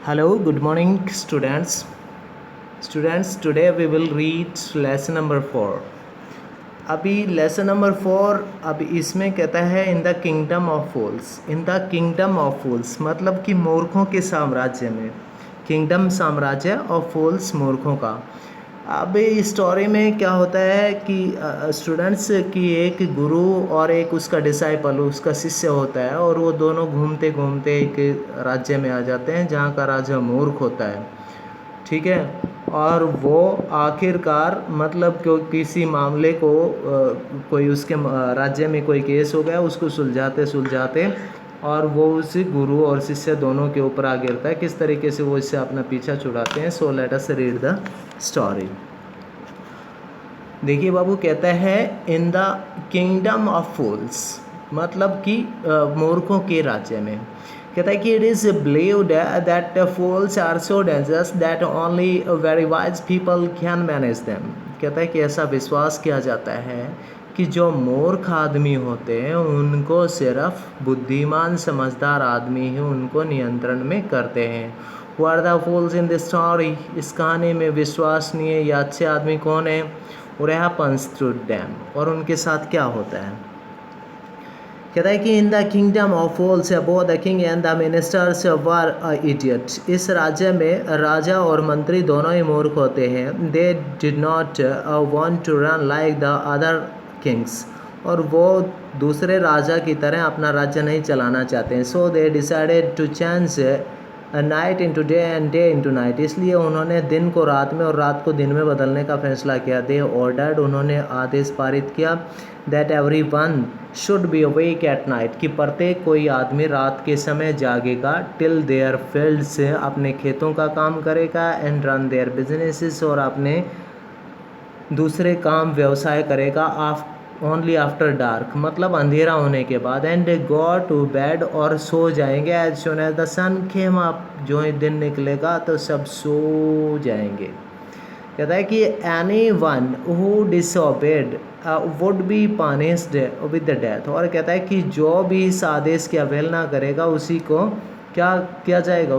Hello, good morning, students. Today we will read lesson number 4. अभी lesson number 4 अभी इसमें कहता है in the kingdom of fools. In the kingdom of fools मतलब कि मूर्खों के साम्राज्य में। किंगडम साम्राज्य ऑफ फूल्स, मूर्खों का। अब इस स्टोरी में क्या होता है कि स्टूडेंट्स की एक गुरु और एक उसका डिसाइपल, उसका शिष्य होता है, और वो दोनों घूमते घूमते एक राज्य में आ जाते हैं जहाँ का राजा मूर्ख होता है। ठीक है। और वो आखिरकार मतलब किसी मामले को कोई उसके राज्य में कोई केस हो गया, उसको सुलझाते सुलझाते और वो उस गुरु और शिष्य दोनों के ऊपर आ गिरता है। किस तरीके से वो इससे अपना पीछा छुड़ाते हैं। So let us read the story. देखिए बाबू, कहता है in the kingdom of fools मतलब कि मूर्खों के राज्य में। कहता है कि it is believed that fools are so dangerous that only very wise people can manage them. कहता है कि ऐसा विश्वास किया जाता है कि जो मूर्ख आदमी होते हैं उनको सिर्फ बुद्धिमान समझदार आदमी ही उनको नियंत्रण में करते हैं। Who are the fools in this story? इस कहानी में विश्वसनीय या अच्छे आदमी कौन है? What happens to them? और उनके साथ क्या होता है? कहता है कि इन the kingdom of fools both the king and the ministers were idiots. इस राज्य में राजा और मंत्री दोनों ही मूर्ख होते हैं। They did not want to run like the other kings. और वो दूसरे राजा की तरह अपना राज्य नहीं चलाना चाहते हैं। So they decided to change night into day and day into night. इसलिए उन्होंने दिन को रात में और रात को दिन में बदलने का फैसला किया। दे ऑर्डर्ड, उन्होंने आदेश पारित किया that every one should be awake at night, कि प्रत्येक कोई आदमी रात के समय जागेगा। टिल देयर फील्ड्स, अपने खेतों का काम करेगा। एंड रन देयर बिजनेसेस, और अपने दूसरे काम व्यवसाय करेगा। ओनली आफ्टर डार्क मतलब अंधेरा होने के बाद। एंड गो टू बेड, और सो जाएंगे। As soon as the sun came up, जो ही दिन निकलेगा तो सब सो जाएंगे। कहता है कि anyone who disobeyed would be punished with the death. और कहता है कि जो भी इस आदेश की अवहेलना करेगा उसी को क्या किया जाएगा,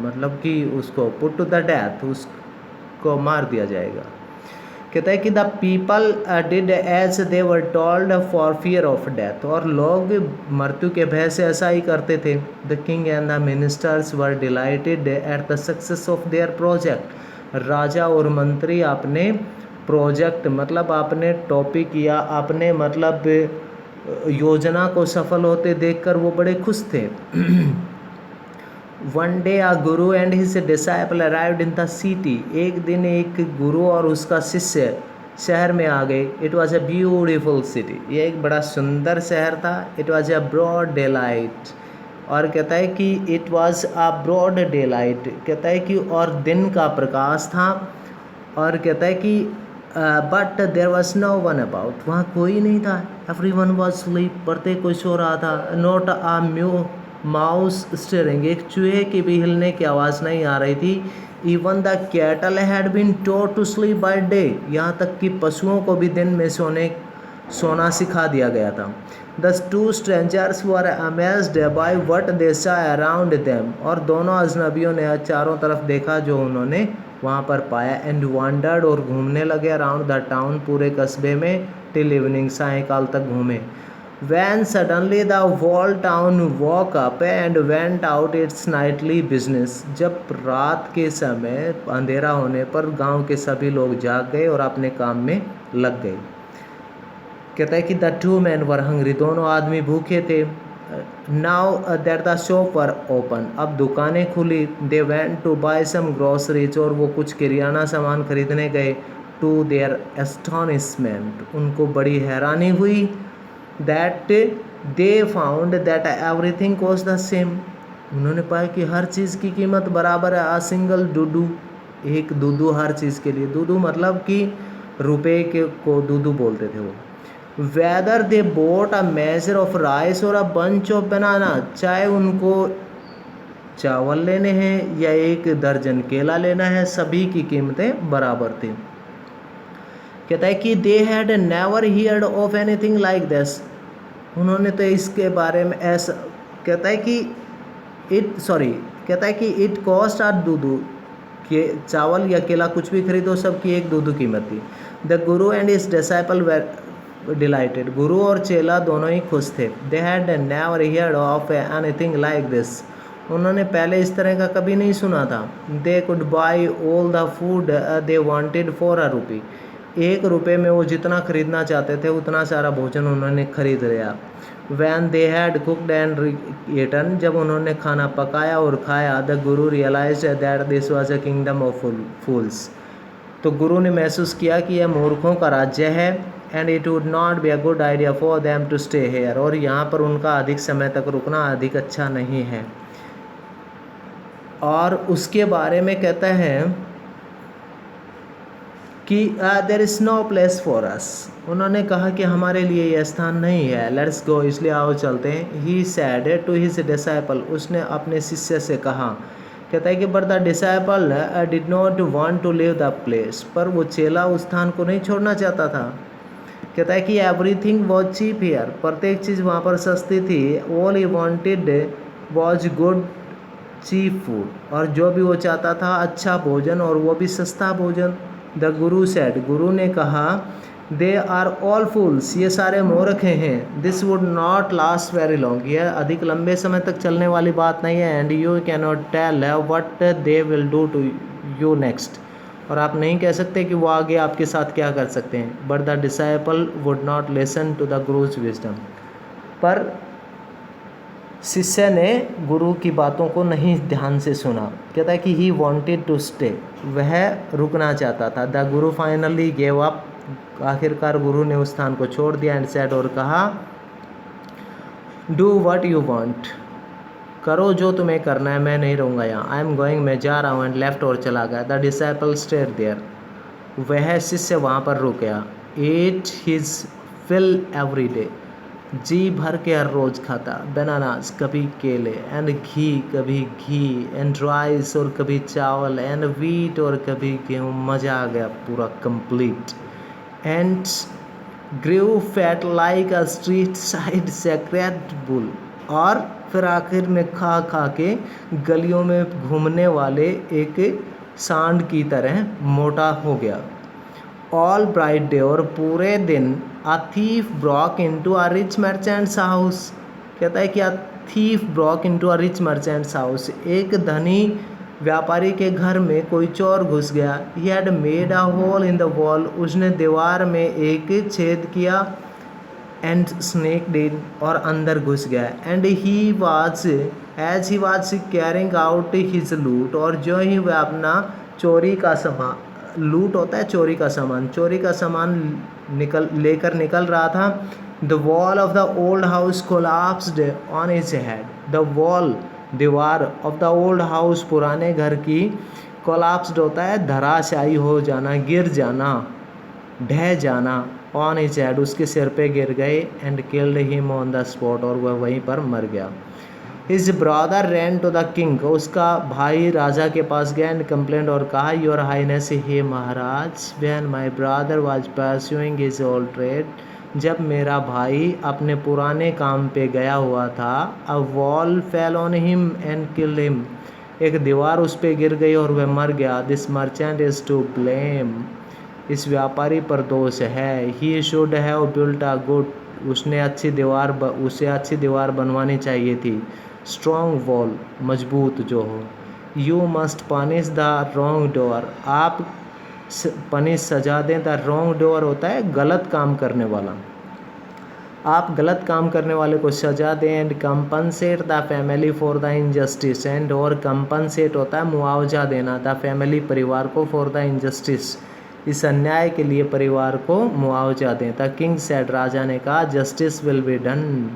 मतलब कि उसको पुट टू द डेथ, उसको मार दिया जाएगा। कहता है कि the people did as they were told for fear of death. और लोग मृत्यु के भय से ऐसा ही करते थे। The king and the ministers were delighted at the success of their project. राजा और मंत्री अपने प्रोजेक्ट मतलब अपने टॉपिक या अपने मतलब योजना को सफल होते देखकर वो बड़े खुश थे। One day uh Guru and his disciple arrived in the city. एक दिन एक गुरु और उसका शिष्य शहर में आ गए। It was a beautiful city, ये एक बड़ा सुंदर शहर था। It was a broad daylight, और कहता है कि it was a broad daylight, कहता है कि और दिन का प्रकाश था। और कहता है कि but there was no one about, वहाँ कोई नहीं था। एवरी वन वॉज स्लीप, प्रत्येक कोई सो रहा था। नॉट आ माउस स्टेरिंग, एक चूहे के भी हिलने की आवाज़ नहीं आ रही थी। Even the cattle had been taught to sleep by day, यहाँ तक कि पशुओं को भी दिन में सोना सिखा दिया गया था। The two strangers were amazed by what they saw around them, और दोनों अजनबियों ने चारों तरफ देखा जो उन्होंने वहाँ पर पाया। एंड वांडर्ड, और घूमने लगे अराउंड द टाउन, पूरे कस्बे में। टिल इवनिंग, सायंकाल तक घूमे। When suddenly the whole town woke up and went out its nightly business, जब रात के समय अंधेरा होने पर गांव के सभी लोग जाग गए और अपने काम में लग गए। कहता है कि the two men were hungry, दोनों आदमी भूखे थे। Now that the shop were open, अब दुकानें खुली। They went to buy some groceries, और वो कुछ किराना सामान खरीदने गए। टू देयर एस्टोनिशमेंट, उनको बड़ी हैरानी हुई। That they found that everything cost the same, उन्होंने पाया कि हर चीज़ की कीमत बराबर है। आ सिंगल डूडू, एक दूधू हर चीज़ के लिए। दूधू मतलब कि रुपए के को दूधू बोलते थे वो। Whether they both a measure of rice और अ बंच ऑफ बनाना, चाहे उनको चावल लेने हैं या एक दर्जन केला लेना है, सभी की कीमतें बराबर थी। कहता है कि दे had never heard of anything like this, उन्होंने तो इसके बारे में ऐसा कहता है कि कहता है कि इट कॉस्ट आर दूधू, के चावल या केला कुछ भी खरीदो सबकी एक दूधू कीमत थी। The guru and his disciple were delighted, गुरु और चेला दोनों ही खुश थे। They had never heard of anything like this, उन्होंने पहले इस तरह का कभी नहीं सुना था। They could buy all the food they wanted for a rupee, 1 रुपये में वो जितना खरीदना चाहते थे उतना सारा भोजन उन्होंने खरीद लिया। When they had cooked and eaten, जब उन्होंने खाना पकाया और खाया, the guru realise that this was a kingdom of fools, तो गुरु ने महसूस किया कि यह मूर्खों का राज्य है। And it would not be a good idea for them to stay here, और यहाँ पर उनका अधिक समय तक रुकना अधिक अच्छा नहीं है। और उसके बारे में कहता है कि there is no place for us, उन्होंने कहा कि हमारे लिए यह स्थान नहीं है। लेट्स गो, इसलिए आओ चलते हैं। He said to his disciple, उसने अपने शिष्य से कहा। कहता है कि but the disciple did not want to leave the place, पर वो चेला उस स्थान को नहीं छोड़ना चाहता था। कहता है कि एवरीथिंग वॉज चीप हियर, प्रत्येक चीज़ वहाँ पर सस्ती थी। All he wanted was good cheap food, और जो भी वो चाहता था अच्छा भोजन और वो भी सस्ता भोजन। द गुरु सेड, गुरु ने कहा, दे आर ऑल फूल्स, ये सारे मूर्ख हैं। This would not last very long, यह अधिक लंबे समय तक चलने वाली बात नहीं है। And you can not tell what they will do to you next, और आप नहीं कह सकते कि वो आगे आपके साथ क्या कर सकते हैं। But the disciple would not listen to the guru's wisdom, पर शिष्य ने गुरु की बातों को नहीं ध्यान से सुना। कहता है कि ही वॉन्टेड टू स्टे, वह रुकना चाहता था। The Guru finally gave up, आखिरकार गुरु ने उस स्थान को छोड़ दिया। एंड सेड, और कहा, डू व्हाट यू वांट, करो जो तुम्हें करना है, मैं नहीं रहूँगा यहाँ। आई एम गोइंग, मैं जा रहा हूँ। एंड लेफ्ट, और चला गया। द डिसाइपल स्टेड देयर, वह शिष्य वहाँ पर रुक गया। ईट हिज फिल एवरी डे, जी भर के हर रोज़ खाता। बनानास, कभी केले। एंड घी, कभी घी। एंड राइस, और कभी चावल। एंड वीट, और कभी गेहूँ। मज़ा आ गया पूरा complete. And grew fat like a street side sacred bull, और फिर आखिर में खा खा के गलियों में घूमने वाले एक सांड की तरह मोटा हो गया। ऑल ब्राइट डे, और पूरे दिन a thief Brock into a rich merchants house. कहता है कि a thief Brock into a rich merchants house, एक धनी व्यापारी के घर में कोई चोर घुस गया। He had made a hole in the wall, उसने दीवार में एक छेद किया। एंड स्नेक्ड इन, और अंदर घुस गया। And he was as he was carrying out his loot, और जो ही वह अपना चोरी का सामान, लूट होता है चोरी का सामान, चोरी का सामान लेकर निकल रहा था। The wall of the old house collapsed on his head, the wall, दीवार, ऑफ द ओल्ड हाउस, पुराने घर की, कोलैप्स्ड होता है धराशायी हो जाना, गिर जाना, ढह जाना। ऑन हिज हेड, उसके सिर पे गिर गए। And killed him on the spot, और वह वहीं पर मर गया। His brother ran to the king, उसका भाई राजा के पास गया। एंड कंप्लेंट, और कहा, योर हाइनेस, हे महाराज, when my brother was pursuing his old trade, जब मेरा भाई अपने पुराने काम पे गया हुआ था, a wall fell on him and killed him, एक दीवार उस पे गिर गई और वह मर गया। This merchant is to blame, इस व्यापारी पर दोष है। He should have built a good, उसे अच्छी दीवार बनवानी चाहिए थी। स्ट्रॉन्ग वॉल, मजबूत जो हो। You must punish the wrong door, आप पनिश, सजा दें। द रॉन्ग डोअर होता है गलत काम करने वाला, आप गलत काम करने वाले को सजा दें। And compensate the family for the injustice, and, और कंपनसेट होता है मुआवजा देना, द फैमिली, परिवार को, फॉर द इनजस्टिस, इस अन्याय के लिए परिवार को मुआवजा दें। द किंग सेड, राजा ने कहा, जस्टिस विल बी डन,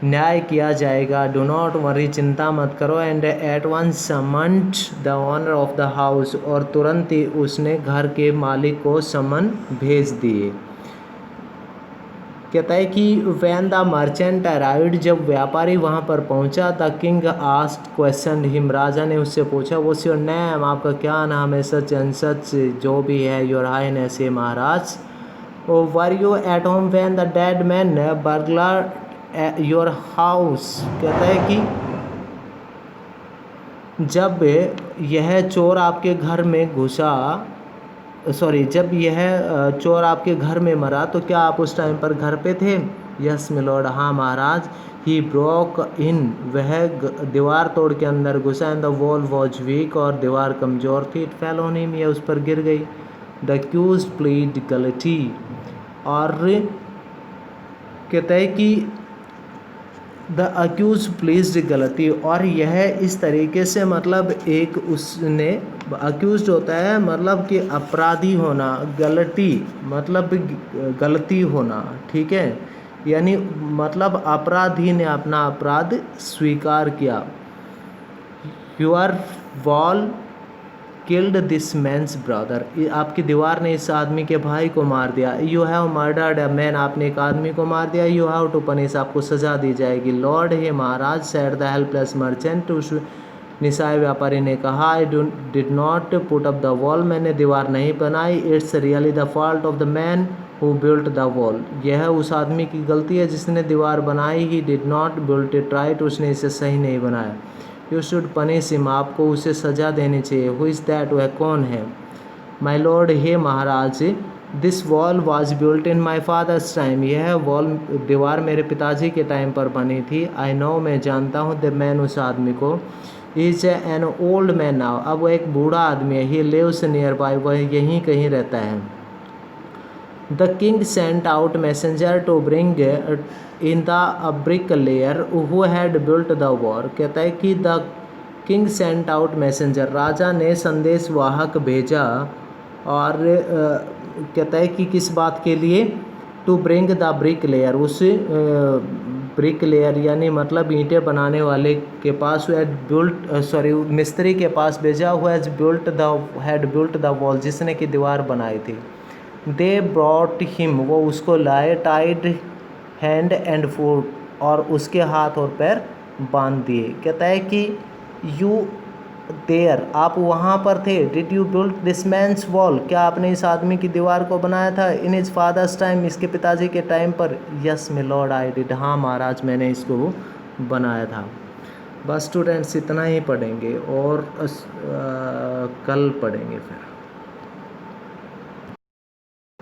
न्याय किया जाएगा। डो नॉट वरी, चिंता मत करो। And at once summoned the owner of the house, और तुरंत ही उसने घर के मालिक को समन भेज दिए। कहता है कि वैन द मर्चेंट अराइव्ड, जब व्यापारी वहाँ पर पहुँचा, the king asked question him, राजा ने उससे पूछा, व्हाट्स योर नेम, आपका क्या नाम है। सच एंड सच, जो भी है। योर हाइनेस, महाराज। Were you at home when the dead man burgled your house, कहता है कि जब यह चोर आपके घर में घुसा, जब यह चोर आपके घर में मरा तो क्या आप उस टाइम पर घर पे थे? यस मिलॉर्ड, हाँ महाराज। ही ब्रोक इन, वह दीवार तोड़ के अंदर घुसा। And the wall was weak, और दीवार कमज़ोर थी। इट फेल ऑन हिम, यह उस पर गिर गई। द अक्यूज्ड प्लीड गलती, और कहता है कि द अक्यूज प्लीज्ड गलती, और यह इस तरीके से मतलब एक उसने अक्यूज होता है मतलब कि अपराधी होना, गलती मतलब गलती होना, ठीक है, यानी मतलब अपराधी ने अपना अपराध स्वीकार किया। Your wall killed this man's brother, आपकी दीवार ने इस आदमी के भाई को मार दिया। You have murdered a man, आपने एक आदमी को मार दिया। यू हैव टू पनिश, आपको सजा दी जाएगी। लॉर्ड, हे महाराज, सेड द हेल्पलेस मर्चेंट, उस निसाय व्यापारी ने कहा, I did not put up the wall, मैंने दीवार नहीं बनाई। It's really the fault of the man who built the wall, यह उस आदमी की गलती है जिसने दीवार बनाई। He did not built it right, उसने इसे सही नहीं बनाया। यू शुड पनिश हिम, आपको उसे सजा देनी चाहिए। हु इज़ दैट, वह कौन है? माई लॉर्ड, हे महाराज, this wall was built in my father's time, यह वॉल दीवार मेरे पिताजी के टाइम पर बनी थी। आई नो, मैं जानता हूँ। द मैन, उस आदमी को। Is an old man now, अब वह एक बूढ़ा आदमी है। ही लिव्स नियर बाय, वह यहीं कहीं रहता है। The king sent out messenger to bring in the bricklayer who had built the wall, कहता है कि the king sent out messenger, राजा ने संदेश वाहक भेजा, और कहता है कि किस बात के लिए? To bring the bricklayer, उस ब्रिक लेयर यानी मतलब ईंटें बनाने वाले के पास, मिस्त्री के पास भेजा हुआ हैड बिल्ट द वॉल, जिसने की दीवार बनाई थी। दे ब्रॉट हिम, वो उसको लाए। टाइड हैंड एंड फुट, और उसके हाथ और पैर बांध दिए। कहता है कि यू देयर, आप वहाँ पर थे। Did you build this man's wall, क्या आपने इस आदमी की दीवार को बनाया था? इन हिज फादर्स टाइम, इसके पिताजी के टाइम पर? Yes my Lord, I did, हाँ महाराज, मैंने इसको बनाया था। बस स्टूडेंट्स, इतना ही पढ़ेंगे और कल पढ़ेंगे फिर।